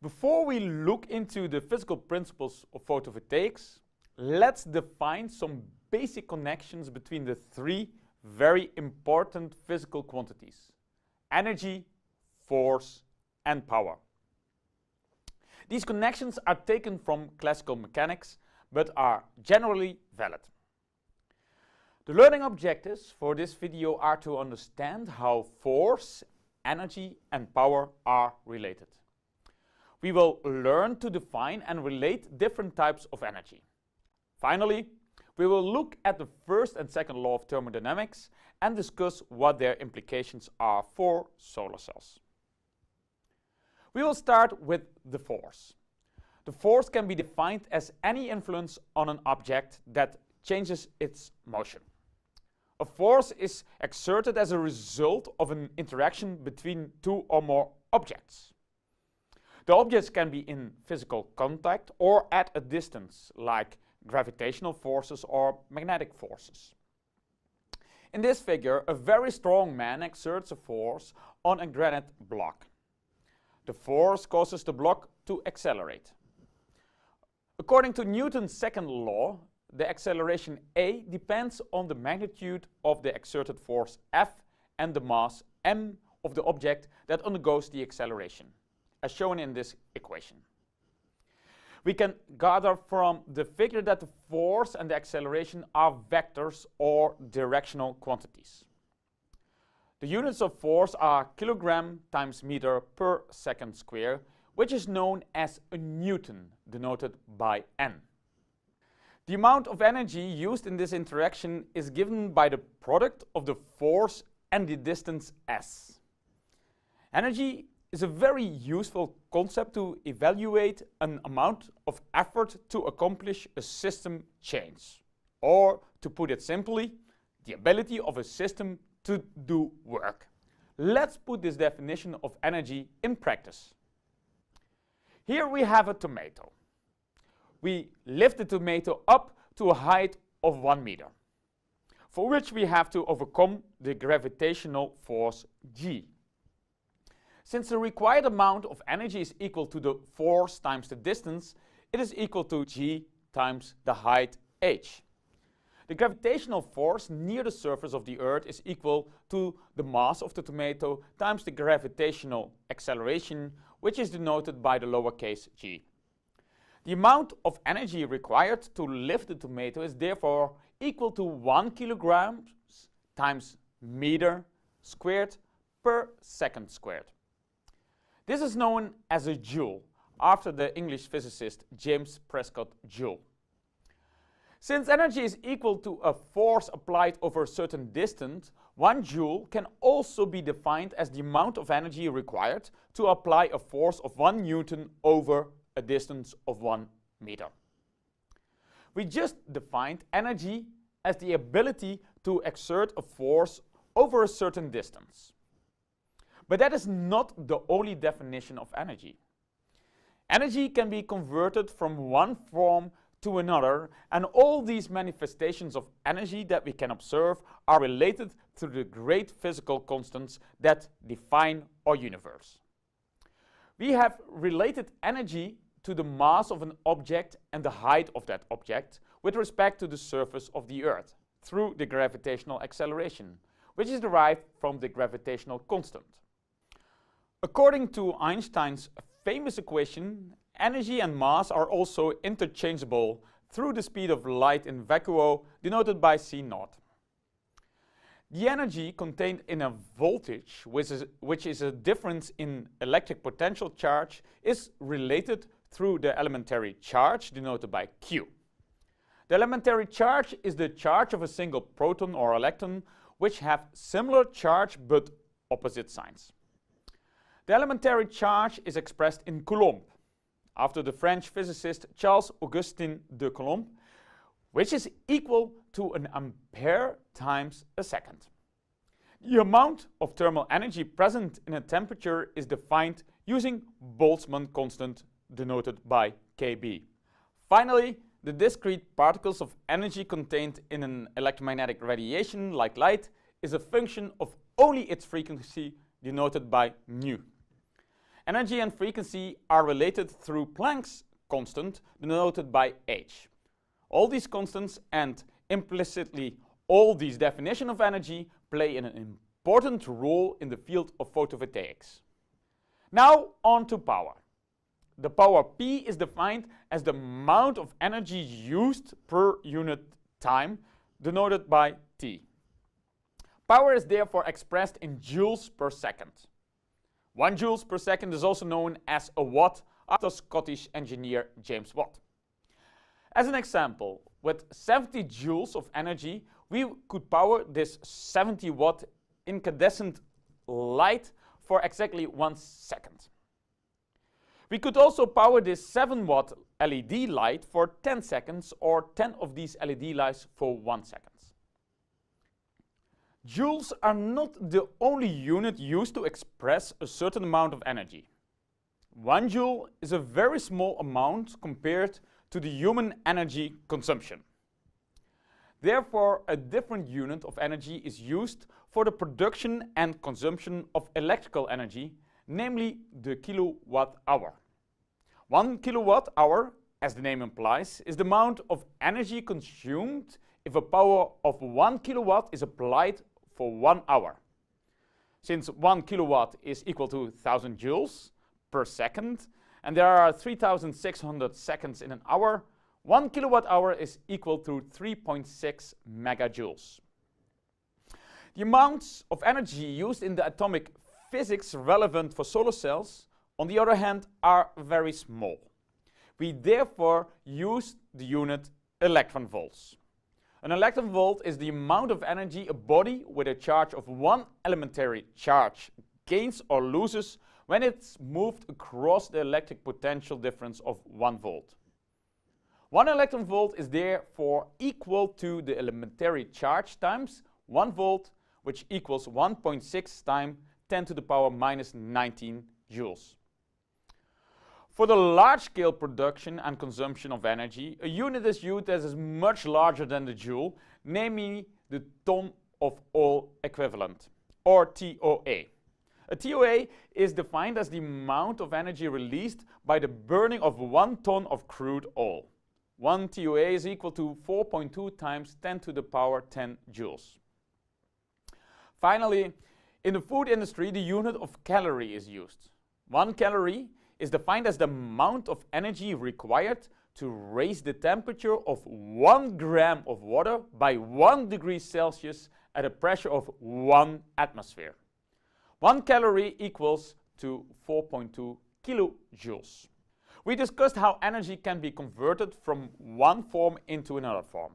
Before we look into the physical principles of photovoltaics, let's define some basic connections between the three very important physical quantities: energy, force, and power. These connections are taken from classical mechanics, but are generally valid. The learning objectives for this video are to understand how force, energy, and power are related. We will learn to define and relate different types of energy. Finally, we will look at the first and second law of thermodynamics and discuss what their implications are for solar cells. We will start with the force. The force can be defined as any influence on an object that changes its motion. A force is exerted as a result of an interaction between two or more objects. The objects can be in physical contact or at a distance, like gravitational forces or magnetic forces. In this figure, a very strong man exerts a force on a granite block. The force causes the block to accelerate. According to Newton's second law, the acceleration A depends on the magnitude of the exerted force F and the mass m of the object that undergoes the acceleration, as shown in this equation. We can gather from the figure that the force and the acceleration are vectors or directional quantities. The units of force are kilogram times meter per second square, which is known as a Newton, denoted by N. The amount of energy used in this interaction is given by the product of the force and the distance s. Energy is a very useful concept to evaluate an amount of effort to accomplish a system change. Or, to put it simply, the ability of a system to do work. Let's put this definition of energy in practice. Here we have a tomato. We lift the tomato up to a height of 1 meter, for which we have to overcome the gravitational force G. Since the required amount of energy is equal to the force times the distance, it is equal to G times the height h. The gravitational force near the surface of the Earth is equal to the mass of the tomato times the gravitational acceleration, which is denoted by the lowercase g. The amount of energy required to lift the tomato is therefore equal to 1 kilogram times meter squared per second squared. This is known as a joule, after the English physicist James Prescott Joule. Since energy is equal to a force applied over a certain distance, 1 joule can also be defined as the amount of energy required to apply a force of 1 Newton over a distance of 1 meter. We just defined energy as the ability to exert a force over a certain distance. But that is not the only definition of energy. Energy can be converted from one form to another, and all these manifestations of energy that we can observe are related to the great physical constants that define our universe. We have related energy to the mass of an object and the height of that object with respect to the surface of the Earth through the gravitational acceleration, which is derived from the gravitational constant. According to Einstein's famous equation, energy and mass are also interchangeable through the speed of light in vacuo, denoted by C0. The energy contained in a voltage, which is a difference in electric potential charge, is related through the elementary charge, denoted by Q. The elementary charge is the charge of a single proton or electron, which have similar charge but opposite signs. The elementary charge is expressed in Coulomb, after the French physicist Charles-Augustin de Coulomb, which is equal to an ampere times a second. The amount of thermal energy present in a temperature is defined using Boltzmann constant, denoted by Kb. Finally, the discrete particles of energy contained in an electromagnetic radiation, like light, is a function of only its frequency, denoted by nu. Energy and frequency are related through Planck's constant, denoted by h. All these constants and implicitly all these definitions of energy play an important role in the field of photovoltaics. Now on to power. The power P is defined as the amount of energy used per unit time, denoted by T. Power is therefore expressed in joules per second. 1 joules per second is also known as a watt after Scottish engineer James Watt. As an example, with 70 joules of energy, we could power this 70 watt incandescent light for exactly 1 second. We could also power this 7 watt LED light for 10 seconds or 10 of these LED lights for 1 second. Joules are not the only unit used to express a certain amount of energy. 1 joule is a very small amount compared to the human energy consumption. Therefore, a different unit of energy is used for the production and consumption of electrical energy, namely the kilowatt hour. 1 kilowatt hour, as the name implies, is the amount of energy consumed if a power of 1 kilowatt is applied for 1 hour. Since 1 kilowatt is equal to 1000 joules per second, and there are 3600 seconds in an hour, 1 kilowatt hour is equal to 3.6 megajoules. The amounts of energy used in the atomic physics relevant for solar cells, on the other hand, are very small. We therefore use the unit electron volts. An electron volt is the amount of energy a body with a charge of 1 elementary charge gains or loses when it's moved across the electric potential difference of 1 volt. 1 electron volt is therefore equal to the elementary charge times 1 volt, which equals 1.6 times 10 to the power minus 19 joules. For the large-scale production and consumption of energy, a unit is used that is much larger than the joule, namely the ton of oil equivalent, or TOA. A TOA is defined as the amount of energy released by the burning of 1 ton of crude oil. 1 TOA is equal to 4.2 times 10 to the power 10 joules. Finally, in the food industry, the unit of calorie is used. 1 calorie is defined as the amount of energy required to raise the temperature of 1 gram of water by 1 degree Celsius at a pressure of 1 atmosphere. 1 calorie equals to 4.2 kilojoules. We discussed how energy can be converted from one form into another form.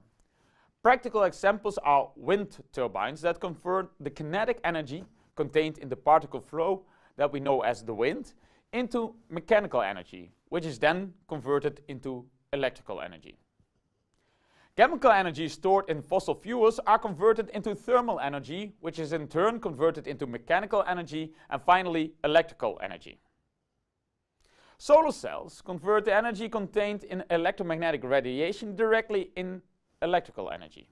Practical examples are wind turbines that convert the kinetic energy contained in the particle flow that we know as the wind into mechanical energy, which is then converted into electrical energy. Chemical energy stored in fossil fuels are converted into thermal energy, which is in turn converted into mechanical energy, and finally electrical energy. Solar cells convert the energy contained in electromagnetic radiation directly in electrical energy.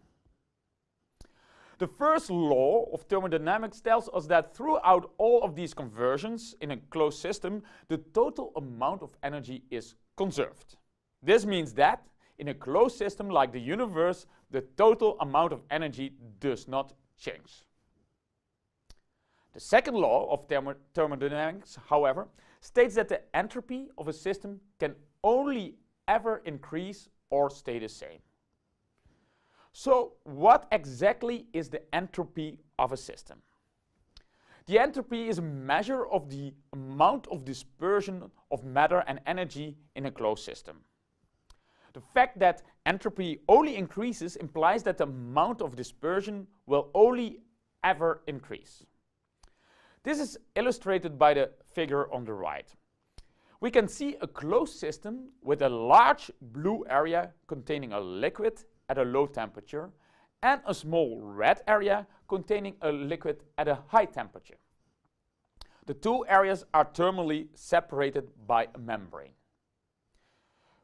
The first law of thermodynamics tells us that throughout all of these conversions in a closed system, the total amount of energy is conserved. This means that in a closed system like the universe, the total amount of energy does not change. The second law of thermodynamics, however, states that the entropy of a system can only ever increase or stay the same. So, what exactly is the entropy of a system? The entropy is a measure of the amount of dispersion of matter and energy in a closed system. The fact that entropy only increases implies that the amount of dispersion will only ever increase. This is illustrated by the figure on the right. We can see a closed system with a large blue area containing a liquid at a low temperature and a small red area containing a liquid at a high temperature. The two areas are thermally separated by a membrane.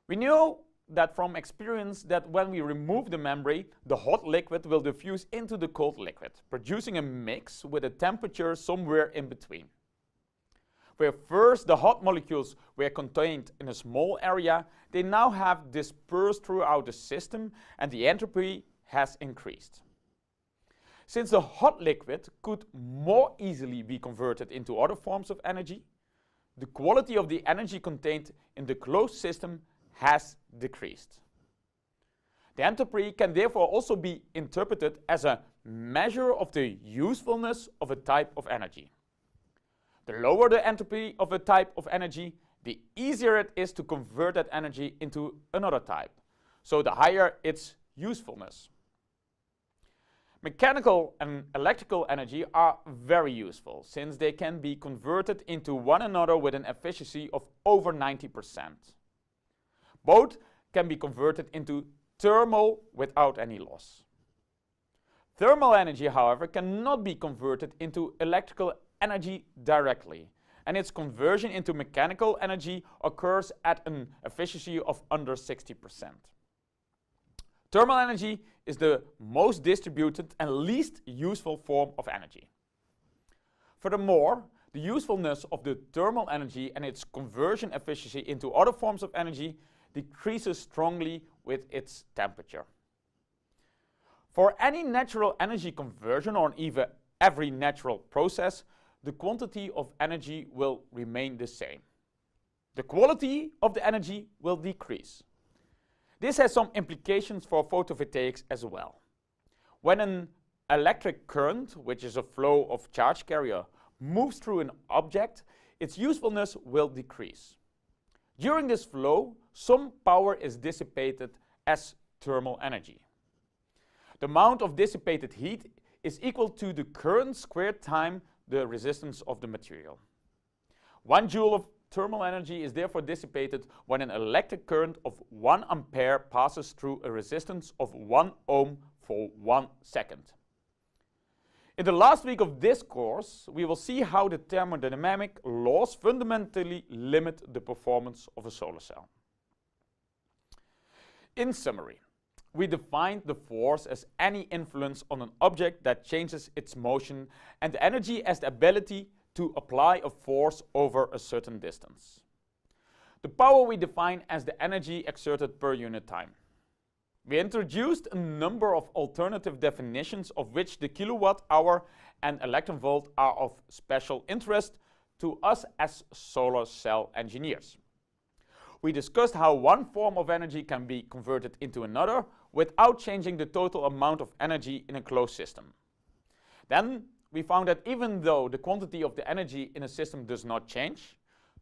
We know that from experience that when we remove the membrane, the hot liquid will diffuse into the cold liquid, producing a mix with a temperature somewhere in between. Where first the hot molecules were contained in a small area, they now have dispersed throughout the system and the entropy has increased. Since the hot liquid could more easily be converted into other forms of energy, the quality of the energy contained in the closed system has decreased. The entropy can therefore also be interpreted as a measure of the usefulness of a type of energy. The lower the entropy of a type of energy, the easier it is to convert that energy into another type, so the higher its usefulness. Mechanical and electrical energy are very useful, since they can be converted into one another with an efficiency of over 90%. Both can be converted into thermal without any loss. Thermal energy, however, cannot be converted into electrical energy directly, and its conversion into mechanical energy occurs at an efficiency of under 60%. Thermal energy is the most distributed and least useful form of energy. Furthermore, the usefulness of the thermal energy and its conversion efficiency into other forms of energy decreases strongly with its temperature. For any natural energy conversion or even every natural process, the quantity of energy will remain the same. The quality of the energy will decrease. This has some implications for photovoltaics as well. When an electric current, which is a flow of charge carrier, moves through an object, its usefulness will decrease. During this flow, some power is dissipated as thermal energy. The amount of dissipated heat is equal to the current squared time the resistance of the material. 1 joule of thermal energy is therefore dissipated when an electric current of 1 ampere passes through a resistance of 1 ohm for 1 second. In the last week of this course, we will see how the thermodynamic laws fundamentally limit the performance of a solar cell. In summary, we defined the force as any influence on an object that changes its motion, and the energy as the ability to apply a force over a certain distance. The power we define as the energy exerted per unit time. We introduced a number of alternative definitions, of which the kilowatt hour and electron volt are of special interest to us as solar cell engineers. We discussed how one form of energy can be converted into another without changing the total amount of energy in a closed system. Then we found that even though the quantity of the energy in a system does not change,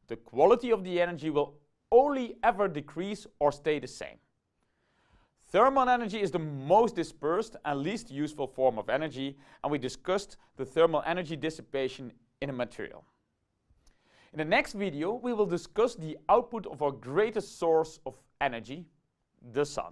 the quality of the energy will only ever decrease or stay the same. Thermal energy is the most dispersed and least useful form of energy, and we discussed the thermal energy dissipation in a material. In the next video, we will discuss the output of our greatest source of energy, the sun.